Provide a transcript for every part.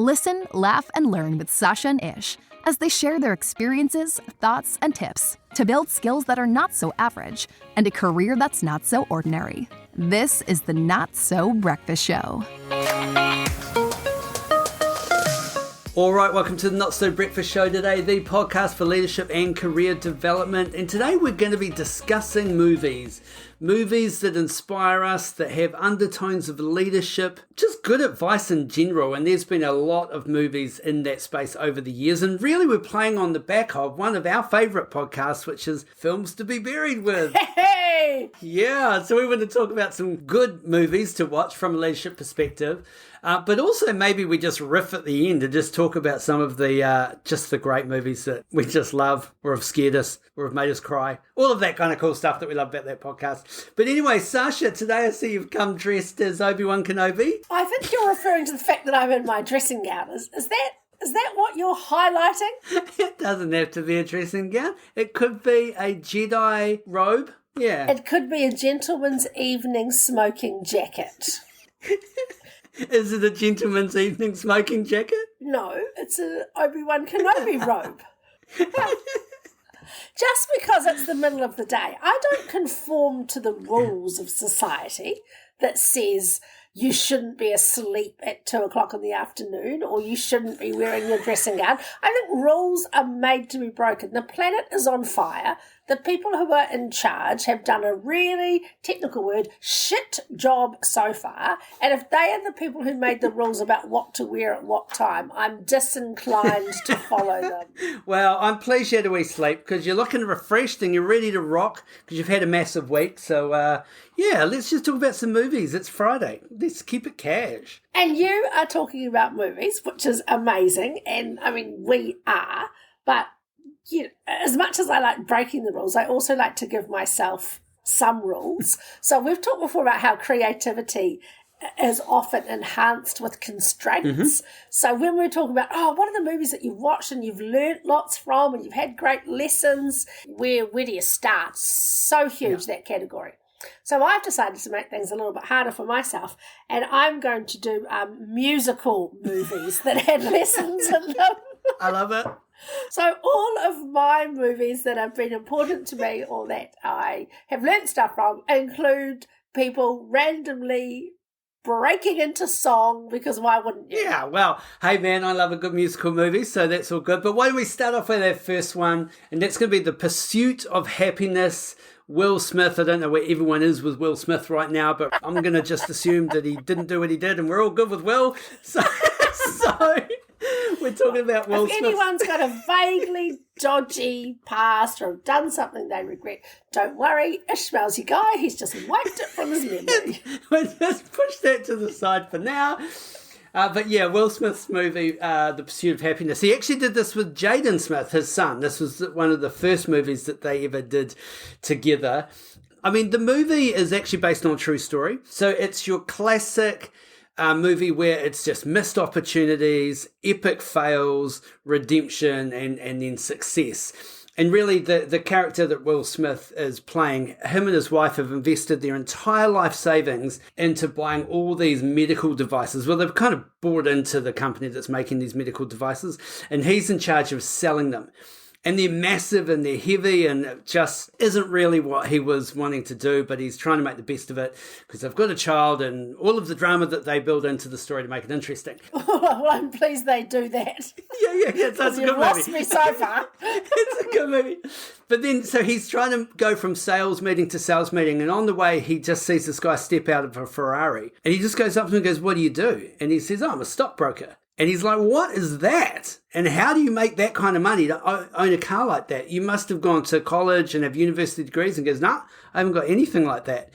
Listen, laugh, and learn with Sacha and Ish as they share their experiences, thoughts, and tips to build skills that are not so average and a career that's not so ordinary. This is the Not So Breakfast Show. All right, welcome to the Not So Breakfast Show today, the podcast for leadership and career development. And today we're going to be discussing movies that inspire us, that have undertones of leadership, just good advice in general. And there's been a lot of movies in that space over the years. And really we're playing on the back of one of our favourite podcasts, which is Films to be Buried With. Hey! Yeah, so we want to talk about some good movies to watch from a leadership perspective. But also maybe we just riff at the end and just talk about some of the just the great movies that we just love, or have scared us, or have made us cry. All of that kind of cool stuff that we love about that podcast. But anyway, Sacha, today I see you've come dressed as Obi-Wan Kenobi. I think you're referring to the fact that I'm in my dressing gown. Is that what you're highlighting? It doesn't have to be a dressing gown. It could be a Jedi robe. Yeah. It could be a gentleman's evening smoking jacket. Is it a gentleman's evening smoking jacket? No, it's an Obi-Wan Kenobi robe. Just because it's the middle of the day, I don't conform to the rules of society that says you shouldn't be asleep at 2 o'clock in the afternoon or you shouldn't be wearing your dressing gown. I think rules are made to be broken. The planet is on fire. The people who are in charge have done a really technical word, shit job so far. And if they are the people who made the rules about what to wear at what time, I'm disinclined to follow them. Well, I'm pleased you had a wee sleep because you're looking refreshed and you're ready to rock because you've had a massive week. So, yeah, let's just talk about some movies. It's Friday. Let's keep it cash. And you are talking about movies, which is amazing. And, I mean, we are. But, you know, as much as I like breaking the rules, I also like to give myself some rules. So we've talked before about how creativity is often enhanced with constraints. Mm-hmm. So when we're talking about, what are the movies that you've watched and you've learnt lots from and you've had great lessons, where do you start? So huge, that category. So I've decided to make things a little bit harder for myself, and I'm going to do musical movies that had lessons in them. I love it. So all of my movies that have been important to me or that I have learnt stuff from include people randomly breaking into song, because why wouldn't you? Yeah, well, hey man, I love a good musical movie, so that's all good. But why don't we start off with our first one, and that's going to be The Pursuit of Happiness. Will Smith, I don't know where everyone is with Will Smith right now, but I'm going to just assume that he didn't do what he did and we're all good with Will. So we're talking about Will Smith. If anyone's got a vaguely dodgy past or have done something they regret, don't worry, Ishmael's your guy. He's just wiped it from his memory. We'll just push that to the side for now. But yeah, Will Smith's movie, The Pursuit of Happiness. He actually did this with Jaden Smith, his son. This was one of the first movies that they ever did together. I mean, the movie is actually based on a true story. So it's your classic movie where it's just missed opportunities, epic fails, redemption, and then success. And really, the character that Will Smith is playing, him and his wife have invested their entire life savings into buying all these medical devices. Well, they've kind of bought into the company that's making these medical devices, and he's in charge of selling them. And they're massive and they're heavy, and it just isn't really what he was wanting to do, but he's trying to make the best of it because they've got a child and all of the drama that they build into the story to make it interesting. Well, I'm pleased they do that. Yeah, so it's a good movie. You've lost me so far. It's a good movie. But then, so he's trying to go from sales meeting to sales meeting, and on the way, he just sees this guy step out of a Ferrari, and he just goes up to him and goes, "What do you do?" And he says, "I'm a stockbroker." And he's like, "What is that? And how do you make that kind of money to own a car like that? You must have gone to college and have university degrees." And goes, "No, I haven't got anything like that."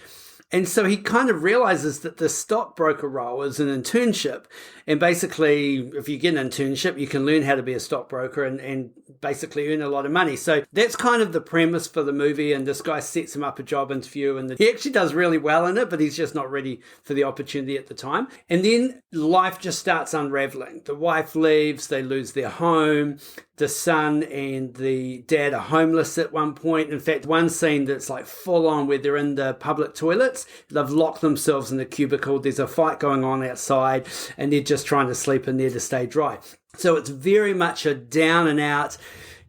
And so he kind of realizes that the stockbroker role is an internship. And basically, if you get an internship, you can learn how to be a stockbroker and basically earn a lot of money. So that's kind of the premise for the movie. And this guy sets him up a job interview, and he actually does really well in it, but he's just not ready for the opportunity at the time. And then life just starts unraveling. The wife leaves, they lose their home, the son and the dad are homeless at one point. In fact, one scene that's like full on where they're in the public toilets, they've locked themselves in the cubicle, there's a fight going on outside, and they're just trying to sleep in there to stay dry. So it's very much a down and out,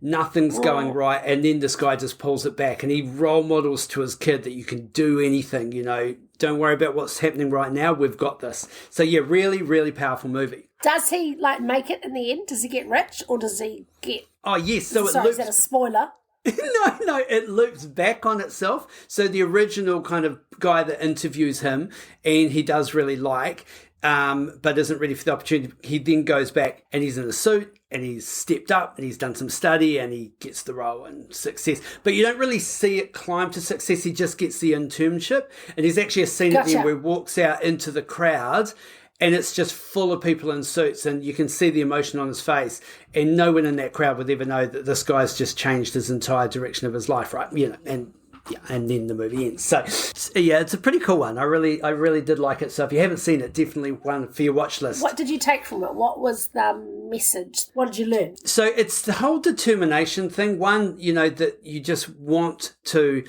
nothing's going right, and then this guy just pulls it back, and he role models to his kid that you can do anything, don't worry about what's happening right now, we've got this. So yeah, really, really powerful movie. Does he make it in the end? Does he get rich, or does he get... Oh yes, so it Sorry, loops... is that a spoiler? No, it loops back on itself. So the original kind of guy that interviews him, and he does really like, but isn't ready for the opportunity, he then goes back and he's in a suit and he's stepped up and he's done some study and he gets the role and success. But you don't really see it climb to success. He just gets the internship, and there's actually a scene at the end where he walks out into the crowd and it's just full of people in suits, and you can see the emotion on his face, and no one in that crowd would ever know that this guy's just changed his entire direction of his life, right? And then the movie ends. So yeah, it's a pretty cool one. I really did like it. So if you haven't seen it, definitely one for your watch list. What did you take from it? What was the message? What did you learn? So it's the whole determination thing. One, that you just want to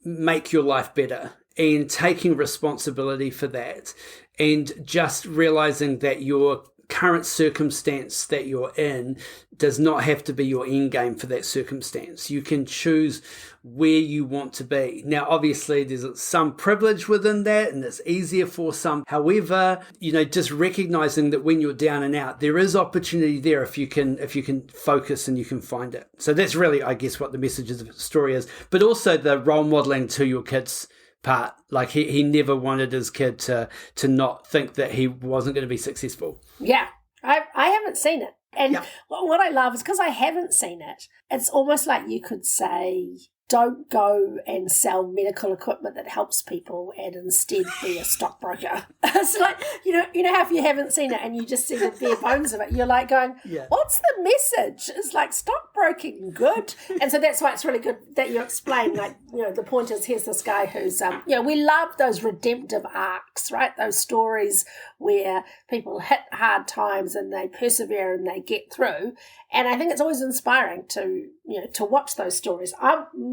make your life better, and taking responsibility for that, and just realizing that your current circumstance that you're in does not have to be your end game for that circumstance. You can choose where you want to be. Now, obviously, there's some privilege within that, and it's easier for some. However, just recognizing that when you're down and out, there is opportunity there if you can focus and you can find it. So that's really, I guess, what the message of the story is. But also the role modeling to your kids part. Like he never wanted his kid to not think that he wasn't going to be successful. Yeah, I haven't seen it. And what I love is because I haven't seen it, it's almost like you could say, don't go and sell medical equipment that helps people and instead be a stockbroker. It's like, you know how if you haven't seen it and you just see the bare bones of it, you're like going, what's the message? It's like stockbroking, good. And so that's why it's really good that you explain, the point is, here's this guy who's, we love those redemptive arcs, right? Those stories where people hit hard times and they persevere and they get through. And I think it's always inspiring to watch those stories.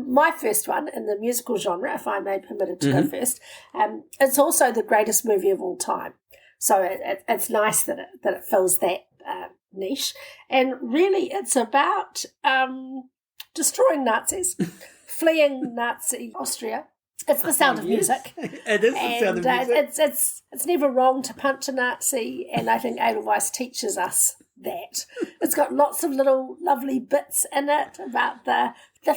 My first one in the musical genre, if I may permitted to go first, it's also the greatest movie of all time. So it's nice that it fills that niche. And really, it's about destroying Nazis, fleeing Nazi Austria. It's the sound of music. It is the sound of music. It's never wrong to punch a Nazi, and I think Edelweiss teaches us that. It's got lots of little lovely bits in it about the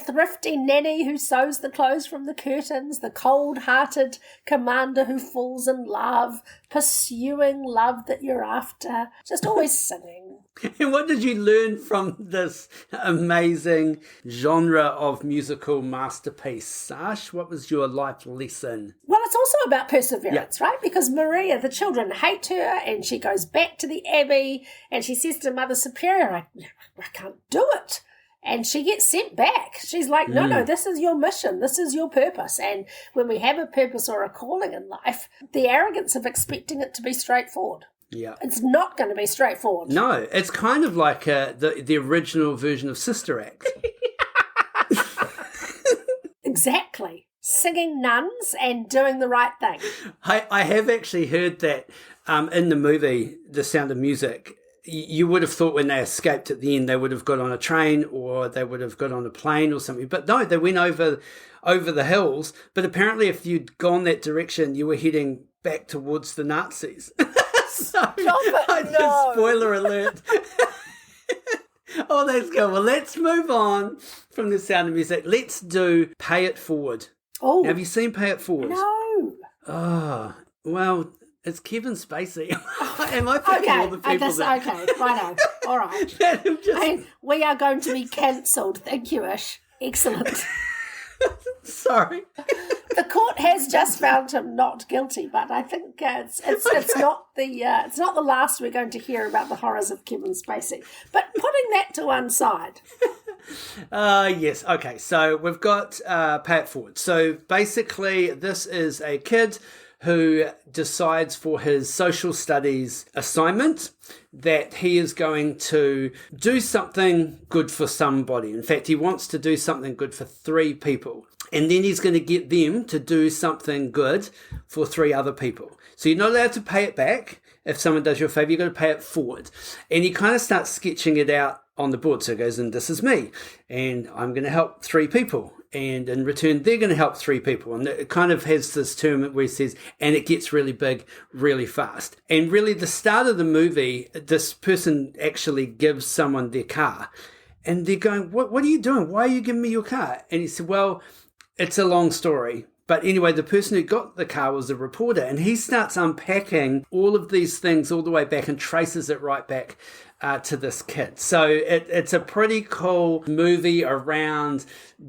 thrifty nanny who sews the clothes from the curtains, the cold-hearted commander who falls in love, pursuing love that you're after, just always singing. And what did you learn from this amazing genre of musical masterpiece, Sash? What was your life lesson? Well, it's also about perseverance, right? Because Maria, the children hate her, and she goes back to the Abbey, and she says to Mother Superior, I can't do it. And she gets sent back. She's like, no, this is your mission. This is your purpose. And when we have a purpose or a calling in life, the arrogance of expecting it to be straightforward. Yeah, it's not going to be straightforward. No, it's kind of like the original version of Sister Act. Exactly. Singing nuns and doing the right thing. I have actually heard that in the movie, The Sound of Music, you would have thought when they escaped at the end, they would have got on a train or they would have got on a plane or something. But no, they went over the hills. But apparently if you'd gone that direction, you were heading back towards the Nazis. Spoiler alert. Oh, that's good. Well, let's move on from The Sound of Music. Let's do Pay It Forward. Oh, have you seen Pay It Forward? No. Oh, well, it's Kevin Spacey. Am I thinking all the people okay, righto. All right. We are going to be cancelled. Thank you, Ish. Excellent. Sorry. The court has just found him not guilty, but I think it's not the last we're going to hear about the horrors of Kevin Spacey. But putting that to one side. Yes. Okay. So we've got Pay It Forward. So basically, this is a kid who decides for his social studies assignment that he is going to do something good for somebody. In fact, he wants to do something good for 3 people. And then he's going to get them to do something good for 3 other people. So you're not allowed to pay it back. If someone does you a favor, you've got to pay it forward. And he kind of starts sketching it out on the board. So he goes, and this is me, and I'm going to help 3 people. And in return, they're going to help 3 people. And it kind of has this term where he says, and it gets really big really fast. And really the start of the movie, this person actually gives someone their car. And they're going, what are you doing? Why are you giving me your car? And he said, well, it's a long story. But anyway, the person who got the car was a reporter, and he starts unpacking all of these things all the way back and traces it right back to this kid. So it's a pretty cool movie around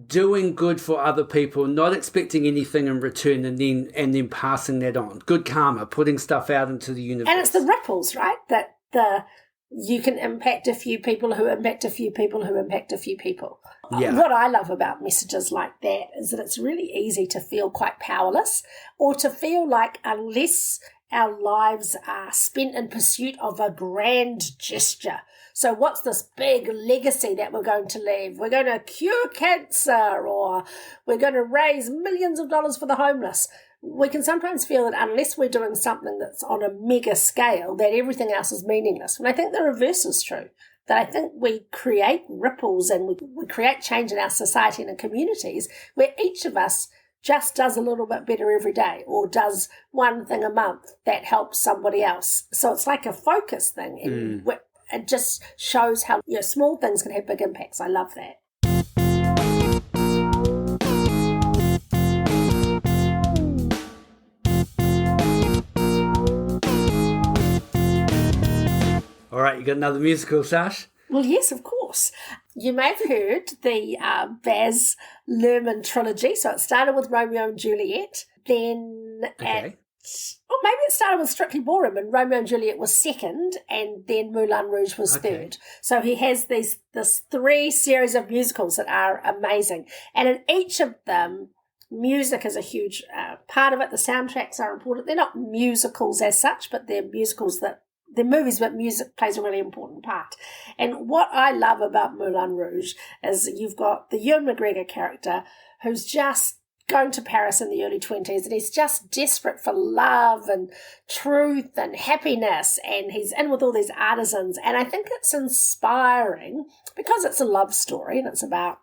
doing good for other people, not expecting anything in return, and then passing that on. Good karma, putting stuff out into the universe. And it's the ripples, right? That you can impact a few people who impact a few people who impact a few people. Yeah. What I love about messages like that is that it's really easy to feel quite powerless, or to feel like unless our lives are spent in pursuit of a grand gesture. So what's this big legacy that we're going to leave? We're going to cure cancer, or we're going to raise millions of dollars for the homeless. We can sometimes feel that unless we're doing something that's on a mega scale, that everything else is meaningless. And I think the reverse is true. That I think we create ripples and we create change in our society and in communities where each of us just does a little bit better every day, or does one thing a month that helps somebody else. So it's like a focus thing. And it just shows how small things can have big impacts. I love that. All right, you got another musical, Sash? Well, yes, of course. You may have heard the Baz Luhrmann trilogy. So it started with Romeo and Juliet, then maybe it started with Strictly Ballroom, and Romeo and Juliet was second, and then Moulin Rouge was third. So he has this 3 series of musicals that are amazing. And in each of them, music is a huge part of it. The soundtracks are important. They're not musicals as such, but they're musicals that they're movies, but music plays a really important part. And what I love about Moulin Rouge is you've got the Ewan McGregor character who's just going to Paris in the early 20s, and he's just desperate for love and truth and happiness, and he's in with all these artisans. And I think it's inspiring because it's a love story, and it's about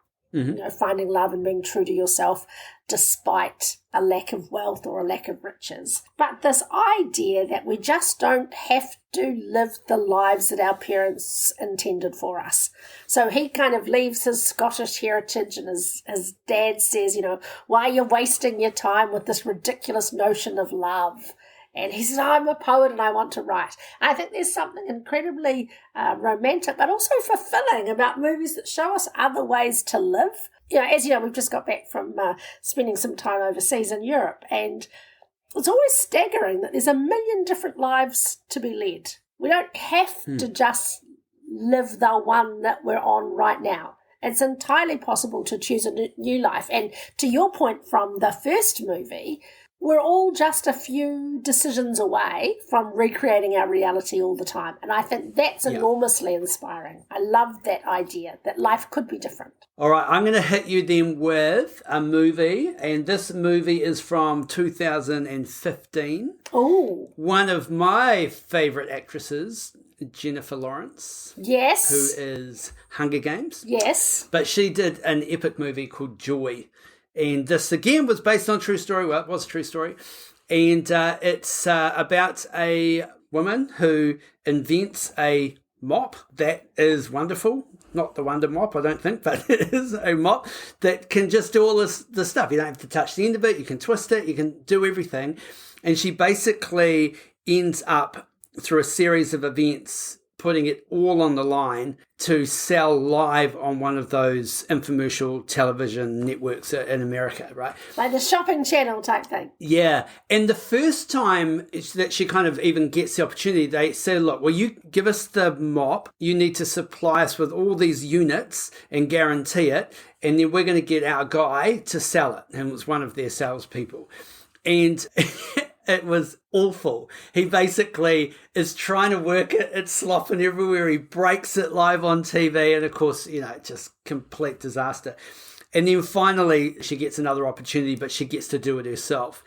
finding love and being true to yourself despite a lack of wealth or a lack of riches. But this idea that we just don't have to live the lives that our parents intended for us. So he kind of leaves his Scottish heritage, and his dad says, why are you wasting your time with this ridiculous notion of love? And he says, I'm a poet and I want to write. I think there's something incredibly romantic, but also fulfilling about movies that show us other ways to live. As you know, we've just got back from spending some time overseas in Europe, and it's always staggering that there's a million different lives to be led. We don't have to just live the one that we're on right now. It's entirely possible to choose a new life. And to your point from the first movie, we're all just a few decisions away from recreating our reality all the time. And I think that's enormously inspiring. I love that idea that life could be different. All right, I'm going to hit you then with a movie, and this movie is from 2015. Oh. One of my favourite actresses, Jennifer Lawrence. Yes. Who is Hunger Games. Yes. But she did an epic movie called Joy. And this, again, was based on a true story. Well, it was a true story. And it's about a woman who invents a mop that is wonderful. Not the Wonder Mop, I don't think, but it is a mop that can just do all this stuff. You don't have to touch the end of it. You can twist it. You can do everything. And she basically ends up, through a series of events, putting it all on the line to sell live on one of those infomercial television networks in America, right? Like the shopping channel type thing. Yeah. And the first time that she kind of even gets the opportunity, they say, look, well, you give us the mop, you need to supply us with all these units and guarantee it, and then we're going to get our guy to sell it. And it was one of their salespeople. And It was awful. He basically is trying to work it. It's slopping everywhere. He breaks it live on TV. And of course, just complete disaster. And then finally she gets another opportunity, but she gets to do it herself.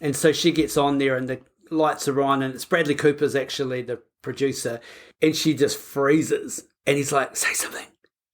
And so she gets on there and the lights are on and it's Bradley Cooper's actually the producer. And she just freezes. And he's like, say something.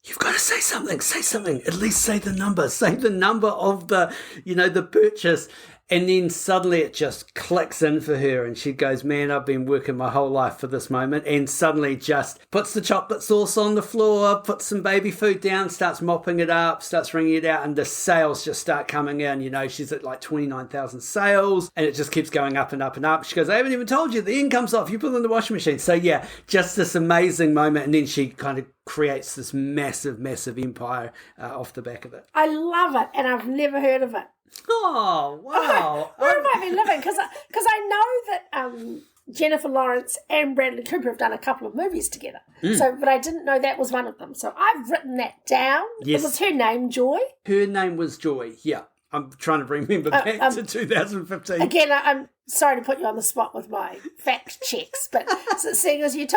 You've got to say something, at least say the number of the purchase. And then suddenly it just clicks in for her and she goes, man, I've been working my whole life for this moment, and suddenly just puts the chocolate sauce on the floor, puts some baby food down, starts mopping it up, starts wringing it out, and the sales just start coming in. She's at like 29,000 sales and it just keeps going up and up and up. She goes, I haven't even told you, the income's off, you put it in the washing machine. So yeah, just this amazing moment, and then she kind of creates this massive empire off the back of it. I love it, and I've never heard of it. Oh, wow. Where have I been living? Because I know that Jennifer Lawrence and Bradley Cooper have done a couple of movies together. But I didn't know that was one of them. So I've written that down. Yes. Was her name Joy? Her name was Joy, yeah. I'm trying to remember back to 2015. Again, I'm sorry to put you on the spot with my fact checks, but seeing as you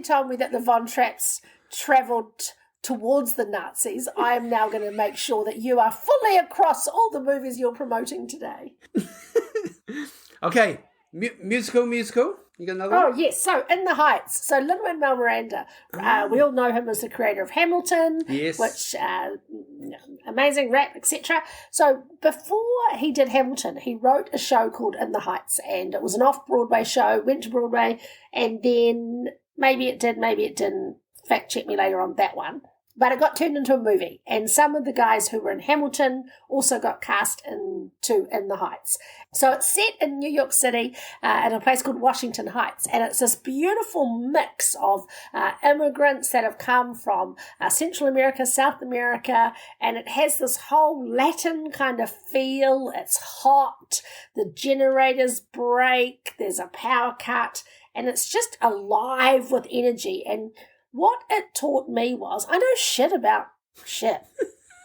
told me that the Von Trapps travelled towards the Nazis, I am now going to make sure that you are fully across all the movies you're promoting today. Okay, musical. You got another one? Oh, yes. So, In the Heights. So, Lin-Manuel Miranda, we all know him as the creator of Hamilton, yes, which, amazing rap, etc. So, before he did Hamilton, he wrote a show called In the Heights, and it was an off-Broadway show, went to Broadway, and then maybe it did, maybe it didn't. Fact check me later on that one. But it got turned into a movie, and some of the guys who were in Hamilton also got cast into In the Heights. So it's set in New York City in a place called Washington Heights, and it's this beautiful mix of immigrants that have come from Central America, South America, and it has this whole Latin kind of feel. It's hot, the generators break, there's a power cut, and it's just alive with energy. And what it taught me was, I know shit about shit.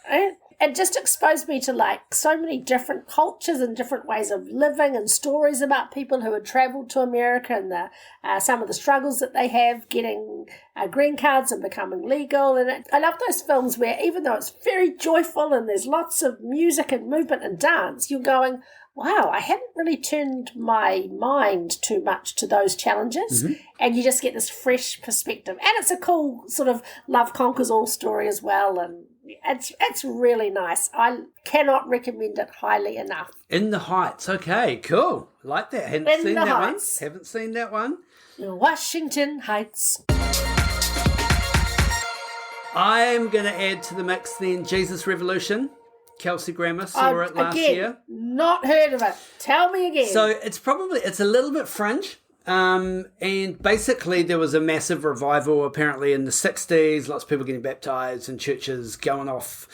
Right? It just exposed me to like so many different cultures and different ways of living and stories about people who had travelled to America and some of the struggles that they have getting green cards and becoming legal. And I love those films where even though it's very joyful and there's lots of music and movement and dance, you're going, wow, I hadn't really turned my mind too much to those challenges. Mm-hmm. And you just get this fresh perspective. And it's a cool sort of love conquers all story as well. And it's really nice. I cannot recommend it highly enough. In the Heights. Okay, cool. Like that. Haven't seen that one. Washington Heights. I'm going to add to the mix then Jesus Revolution. Kelsey Grammer saw it last year. Not heard of it. Tell me again. So it's a little bit fringe. And basically there was a massive revival apparently in the 60s, lots of people getting baptized and churches going off,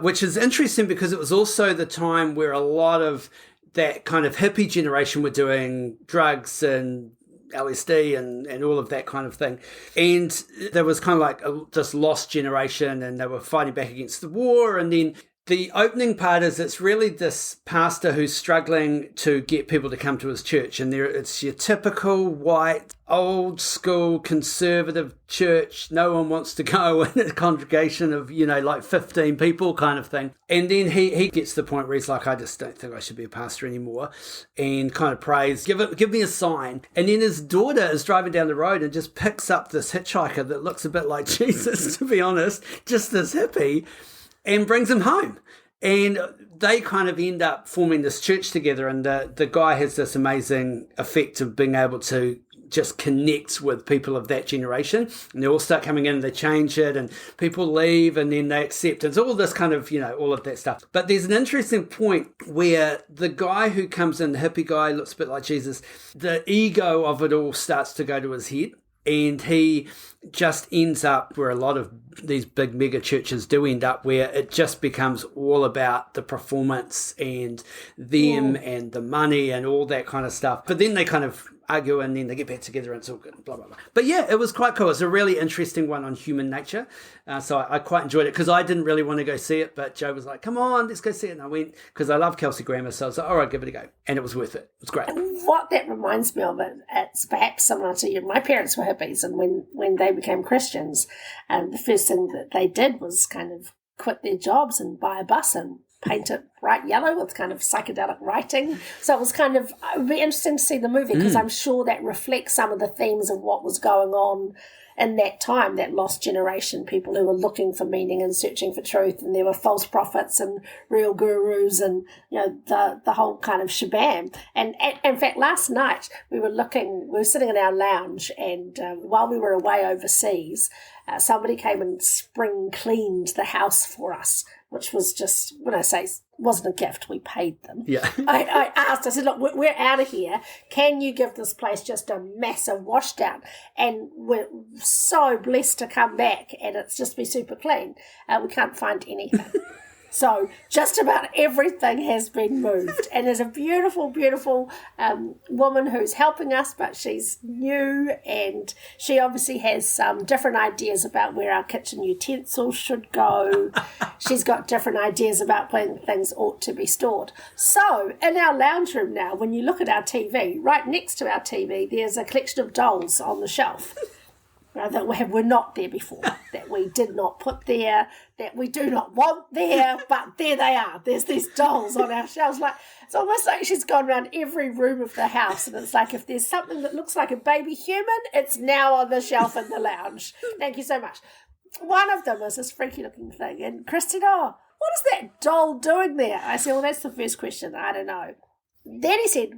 which is interesting because it was also the time where a lot of that kind of hippie generation were doing drugs and LSD and all of that kind of thing. And there was kind of like this lost generation and they were fighting back against the war. And then the opening part is it's really this pastor who's struggling to get people to come to his church. And it's your typical white, old school, conservative church. No one wants to go in a congregation of, like 15 people kind of thing. And then he gets to the point where he's like, I just don't think I should be a pastor anymore. And kind of prays, give me a sign. And then his daughter is driving down the road and just picks up this hitchhiker that looks a bit like Jesus, to be honest, just this hippie, and brings him home. And they kind of end up forming this church together. And the guy has this amazing effect of being able to just connect with people of that generation. And they all start coming in and they change it and people leave and then they accept. It's all this kind of, all of that stuff. But there's an interesting point where the guy who comes in, the hippie guy, looks a bit like Jesus, the ego of it all starts to go to his head. And he just ends up where a lot of these big mega churches do end up, where it just becomes all about the performance and them and the money and all that kind of stuff. But then they kind of argue and then they get back together and it's all good, blah, blah, blah. But yeah, it was quite cool. It's a really interesting one on human nature. So I quite enjoyed it because I didn't really want to go see it, but Joe was like, come on, let's go see it. And I went because I love Kelsey Grammer. So I was like, all right, give it a go. And it was worth it. It was great. What that reminds me of, it's perhaps similar to you. My parents were hippies, and when they became Christians, the first thing that they did was kind of quit their jobs and buy a bus and paint it bright yellow with kind of psychedelic writing. So it would be interesting to see the movie because I'm sure that reflects some of the themes of what was going on in that time, that lost generation, people who were looking for meaning and searching for truth, and there were false prophets and real gurus and, the whole kind of shabam. And in fact, last night we were sitting in our lounge, and while we were away overseas, somebody came and spring cleaned the house for us, which was just, when I say wasn't a gift, we paid them. Yeah. I asked, I said, look, we're out of here. Can you give this place just a massive wash down? And we're so blessed to come back and it's just be super clean. We can't find anything. So just about everything has been moved. And there's a beautiful, beautiful woman who's helping us, but she's new and she obviously has some different ideas about where our kitchen utensils should go. She's got different ideas about when things ought to be stored. So in our lounge room now, when you look at our TV, right next to our TV, there's a collection of dolls on the shelf. That were not there before, that we did not put there, that we do not want there, but there they are. There's these dolls on our shelves. It's almost like she's gone around every room of the house, and it's like if there's something that looks like a baby human, it's now on the shelf in the lounge. Thank you so much. One of them was this freaky-looking thing, and Chris said, what is that doll doing there? I said, well, that's the first question. I don't know. Then he said,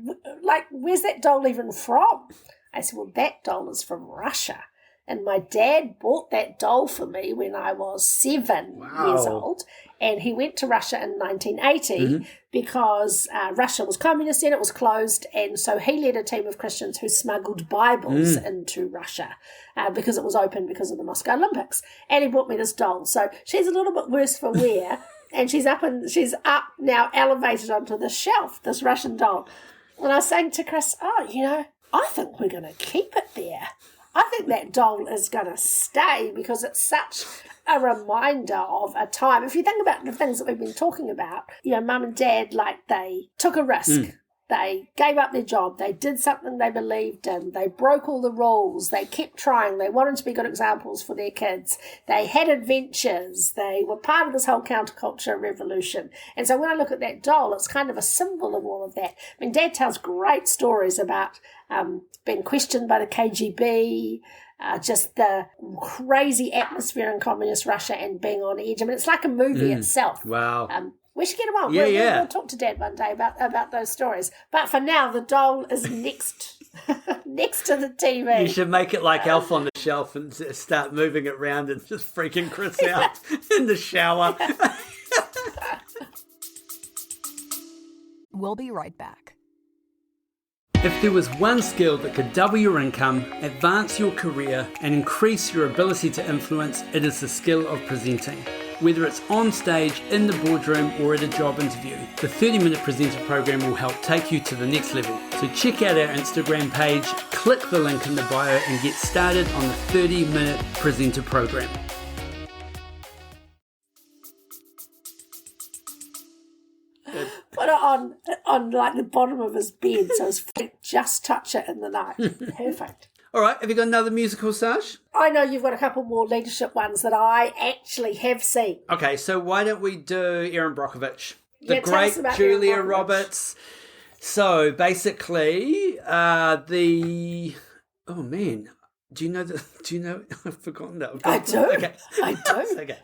where's that doll even from? I said, well, that doll is from Russia. And my dad bought that doll for me when I was 7 years old. And he went to Russia in 1980 because Russia was communist then, it was closed. And so he led a team of Christians who smuggled Bibles into Russia because it was open because of the Moscow Olympics. And he bought me this doll. So she's a little bit worse for wear. And she's up now, elevated onto the shelf, this Russian doll. And I was saying to Chris, I think we're going to keep it there. I think that doll is going to stay because it's such a reminder of a time. If you think about the things that we've been talking about, mum and dad, they took a risk. They gave up their job. They did something they believed in. They broke all the rules. They kept trying. They wanted to be good examples for their kids. They had adventures. They were part of this whole counterculture revolution. And so when I look at that doll, it's kind of a symbol of all of that. I mean, Dad tells great stories about being questioned by the KGB, just the crazy atmosphere in communist Russia and being on edge. I mean, it's like a movie itself. Wow. We should get him on. Yeah, We'll talk to Dad one day about those stories. But for now, the doll is next to the TV. You should make it like Elf on the Shelf and start moving it around and just freaking Chris out in the shower. We'll be right back. If there was one skill that could double your income, advance your career, and increase your ability to influence, it is the skill of presenting. Whether it's on stage, in the boardroom, or at a job interview, the 30-Minute Presenter program will help take you to the next level. So check out our Instagram page, click the link in the bio, and get started on the 30-Minute Presenter program. Put it on like the bottom of his bed so his feet just touch it in the night. Perfect. All right, have you got another musical, Sash? I know you've got a couple more leadership ones that I actually have seen. Okay, so why don't we do Erin Brockovich, the Tell us great about Julia Erin Brockovich. Roberts. So basically, oh man, do you know? I've forgotten that. I do. Okay. I do. Okay.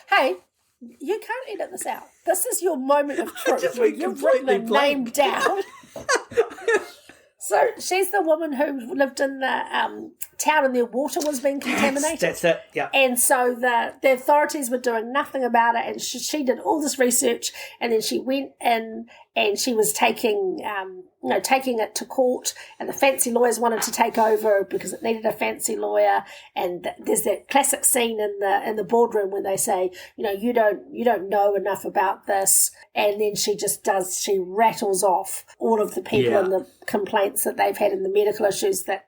Hey, you can't edit this out. This is your moment of truth. just went You've written a completely name blank. down. So she's the woman who lived in the town and their water was being contaminated. That's it, yeah. And so the authorities were doing nothing about it, and she did all this research, and then she went in and she was taking it to court, and the fancy lawyers wanted to take over because it needed a fancy lawyer. And there's that classic scene in the boardroom when they say, you don't know enough about this, and then she rattles off all of the people and the complaints that they've had and the medical issues that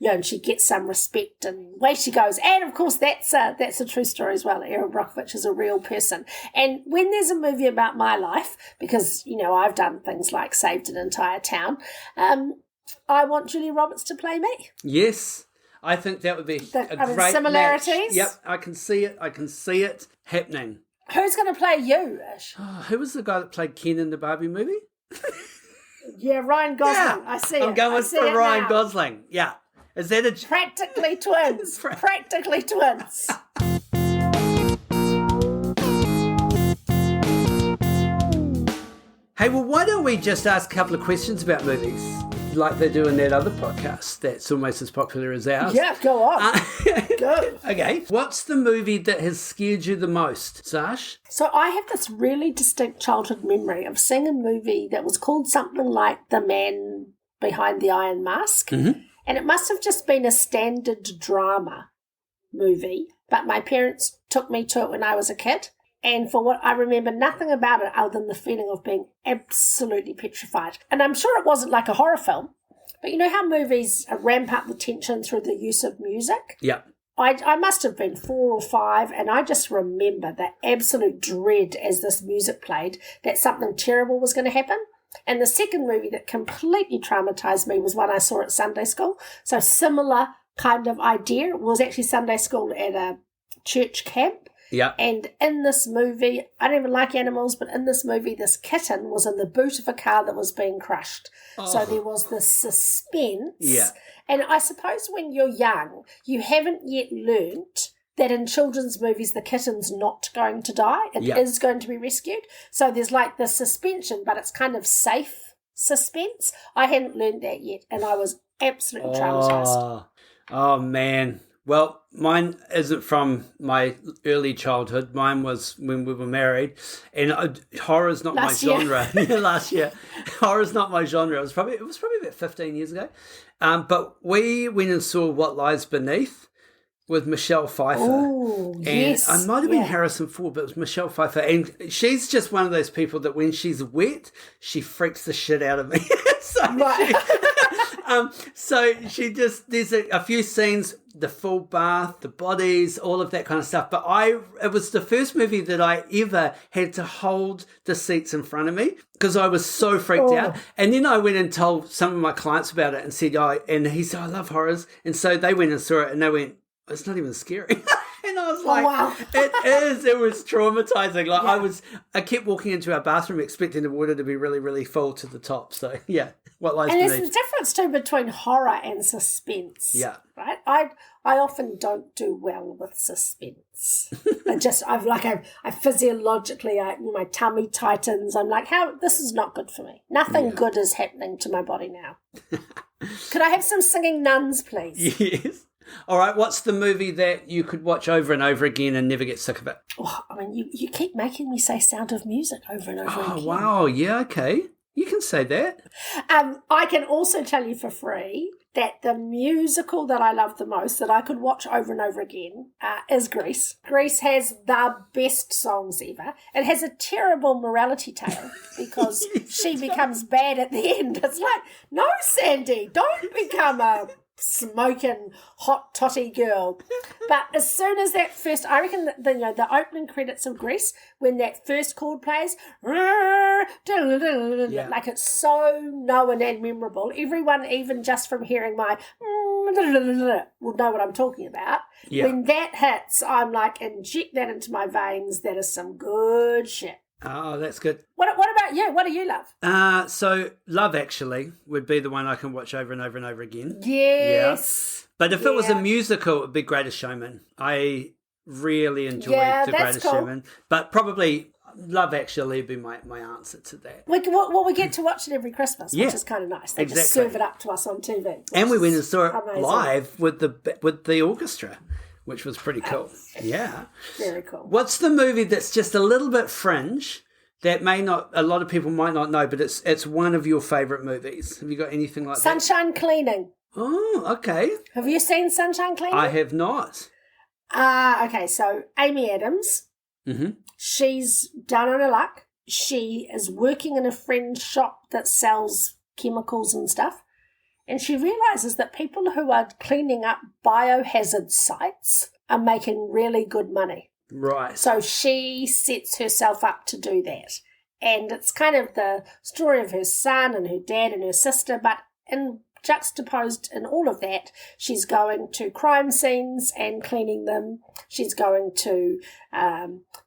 and she gets some respect, and away she goes. And of course that's a true story as well. Erin Brockovich is a real person. And when there's a movie about my life, because I've done things like saved an entire town, I want Julia Roberts to play me. Yes, I think that would be a great similarities. Match. Yep, I can see it happening. Who's going to play you, Ish? Who was the guy that played Ken in the Barbie movie? Yeah, Ryan Gosling. Yeah, I see I'm going for Ryan Gosling. Yeah. Is that a... Practically twins. Practically twins. Hey, well, why don't we just ask a couple of questions about movies, like they do in that other podcast that's almost as popular as ours? Yeah, go on. Go. Okay. What's the movie that has scared you the most, Sash? So I have this really distinct childhood memory of seeing a movie that was called something like The Man Behind the Iron Mask. Mm-hmm. And it must have just been a standard drama movie, but my parents took me to it when I was a kid. And for what I remember nothing about it other than the feeling of being absolutely petrified. And I'm sure it wasn't like a horror film, but you know how movies ramp up the tension through the use of music? Yeah. I must have been 4 or 5, and I just remember the absolute dread as this music played that something terrible was going to happen. And the second movie that completely traumatized me was one I saw at Sunday school. So similar kind of idea. It was actually Sunday school at a church camp. Yeah. And in this movie, I don't even like animals, but in this movie, this kitten was in the boot of a car that was being crushed. Oh. So there was this suspense. Yeah. And I suppose when you're young, you haven't yet learnt that in children's movies, the kitten's not going to die. It is going to be rescued. So there's like the suspension, but it's kind of safe suspense. I hadn't learned that yet, and I was absolutely traumatized. Oh, man. Well, mine isn't from my early childhood. Mine was when we were married, and horror's not my genre. Last year, horror's not my genre. It was probably about 15 years ago. But we went and saw What Lies Beneath with Michelle Pfeiffer. Oh, yes. And I might have been Harrison Ford, but it was Michelle Pfeiffer. And she's just one of those people that when she's wet, she freaks the shit out of me. So she just, there's a few scenes, the full bath, the bodies, all of that kind of stuff. But it was the first movie that I ever had to hold the seats in front of me because I was so freaked out. And then I went and told some of my clients about it and said, and he said, I love horrors. And so they went and saw it and they went, it's not even scary. And I was like, it was traumatizing. Like I kept walking into our bathroom expecting the water to be really, really full to the top. So yeah, What Lies Beneath. And there's a difference too between horror and suspense. Yeah. Right? I often don't do well with suspense. I physiologically, my tummy tightens. I'm like, this is not good for me. Nothing good is happening to my body now. Could I have some singing nuns, please? Yes. All right, what's the movie that you could watch over and over again and never get sick of it? Oh, I mean, you keep making me say Sound of Music over and over again. Oh, wow. Yeah, okay. You can say that. I can also tell you for free that the musical that I love the most, that I could watch over and over again, is Grease. Grease has the best songs ever. It has a terrible morality tale because she becomes bad at the end. It's like, no, Sandy, don't become a smoking hot totty girl. But as soon as that first, I reckon that the opening credits of Grease, when that first chord plays, like it's so known and memorable, everyone, even just from hearing my will know what I'm talking about. When that hits, I'm like, inject that into my veins. That is some good shit. Oh, that's good. What about you? What do you love? So Love Actually would be the one I can watch over and over and over again. Yes. Yeah. But if it was a musical, it would be Greatest Showman. I really enjoyed The Greatest Showman. But probably Love Actually would be my answer to that. We get to watch it every Christmas, which is kind of nice. They just serve it up to us on TV. And we went and saw it live with the orchestra, which was pretty cool. Yeah. Very cool. What's the movie that's just a little bit fringe, that a lot of people might not know, but it's one of your favourite movies. Have you got anything like that? Sunshine Cleaning. Oh, okay. Have you seen Sunshine Cleaning? I have not. Okay, so Amy Adams, she's down on her luck. She is working in a friend's shop that sells chemicals and stuff, and she realises that people who are cleaning up biohazard sites are making really good money. Right. So she sets herself up to do that. And it's kind of the story of her son and her dad and her sister, but juxtaposed in all of that, she's going to crime scenes and cleaning them. She's going to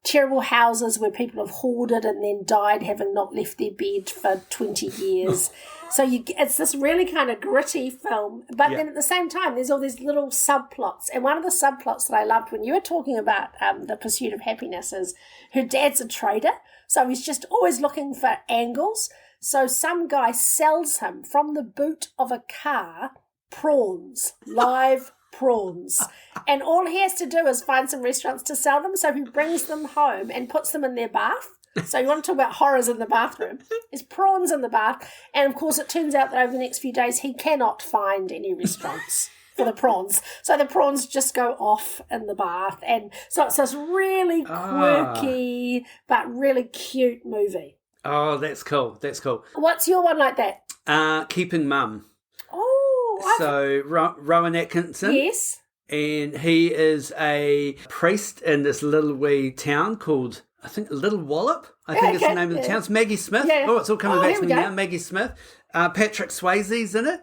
terrible houses where people have hoarded and then died having not left their bed for 20 years. So it's this really kind of gritty film, but then at the same time, there's all these little subplots. And one of the subplots that I loved when you were talking about The Pursuit of Happiness is her dad's a trader, so he's just always looking for angles. So some guy sells him from the boot of a car prawns, live prawns. And all he has to do is find some restaurants to sell them. So he brings them home and puts them in their bath. So you want to talk about horrors in the bathroom. There's prawns in the bath. And, of course, it turns out that over the next few days he cannot find any restaurants for the prawns. So the prawns just go off in the bath. And so it's this really quirky but really cute movie. Oh, that's cool. That's cool. What's your one like that? Keeping Mum. Oh. So Rowan Atkinson. Yes. And he is a priest in this little wee town called, I think, Little Wallop. I think it's the name of the town. It's Maggie Smith. Yeah. Oh, it's all coming back to me go. now. Maggie Smith. Patrick Swayze's in it.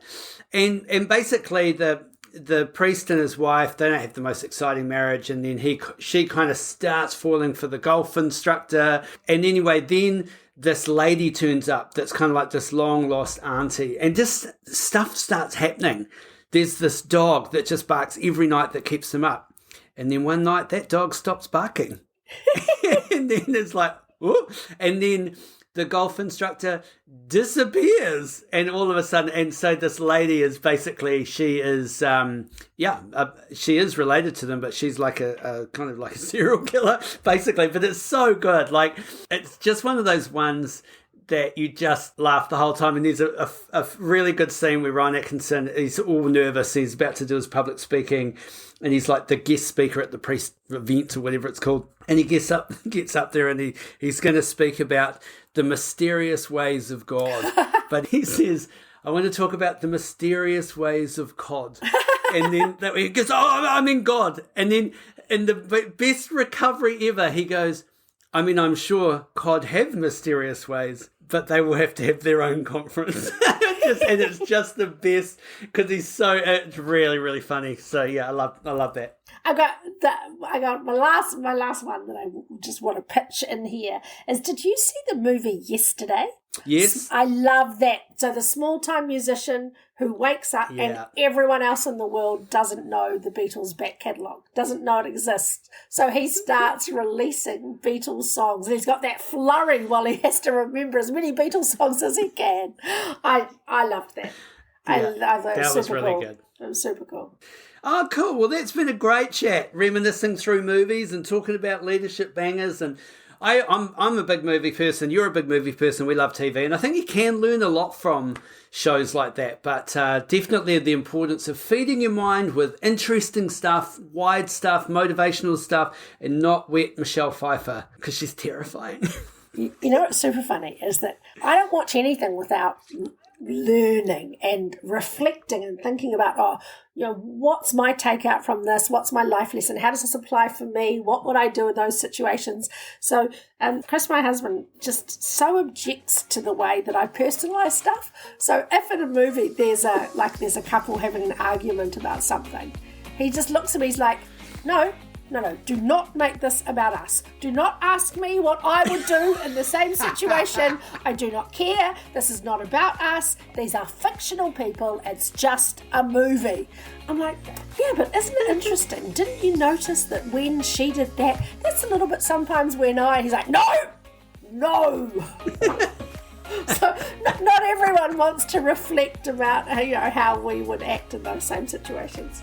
And basically the priest and his wife, they don't have the most exciting marriage. And then she kind of starts falling for the golf instructor. And anyway, then this lady turns up that's kind of like this long lost auntie. And just stuff starts happening. There's this dog that just barks every night that keeps him up. And then one night that dog stops barking. And then it's like, whoop. And then the golf instructor disappears. And all of a sudden, and so this lady is basically, she is related to them, but she's like a kind of like a serial killer, basically. But it's so good. Like, it's just one of those ones that you just laugh the whole time. And there's a really good scene where Ryan Atkinson, he's all nervous. He's about to do his public speaking, and he's like the guest speaker at the priest event or whatever it's called. And he gets up there and he's going to speak about the mysterious ways of God. But he says, I want to talk about the mysterious ways of cod. And then he goes, I mean God. And then in the best recovery ever, he goes, I mean, I'm sure cod have mysterious ways, but they will have to have their own conference. And it's just the best because it's really, really funny. So yeah, I love that. I got my last one that I just want to pitch in here is, did you see the movie Yesterday? Yes. I love that. So the small-time musician who wakes up and everyone else in the world doesn't know the Beatles' back catalogue, doesn't know it exists. So he starts releasing Beatles songs. And he's got that flurry while he has to remember as many Beatles songs as he can. I loved that. Yeah, that was really good. It was super cool. Oh, cool. Well, that's been a great chat, reminiscing through movies and talking about leadership bangers. And I'm a big movie person. You're a big movie person. We love TV. And I think you can learn a lot from shows like that. But definitely the importance of feeding your mind with interesting stuff, wide stuff, motivational stuff, and not wet Michelle Pfeiffer because she's terrifying. You know what's super funny is that I don't watch anything without learning and reflecting and thinking about, what's my takeout from this? What's my life lesson? How does this apply for me? What would I do in those situations? So Chris, my husband, just so objects to the way that I personalise stuff. So if in a movie there's a couple having an argument about something, he just looks at me, he's like, no, do not make this about us. Do not ask me what I would do in the same situation. I do not care. This is not about us. These are fictional people. It's just a movie. I'm like, yeah, but isn't it interesting? Didn't you notice that when she did that, that's a little bit sometimes when he's like, no. So not everyone wants to reflect about how we would act in those same situations.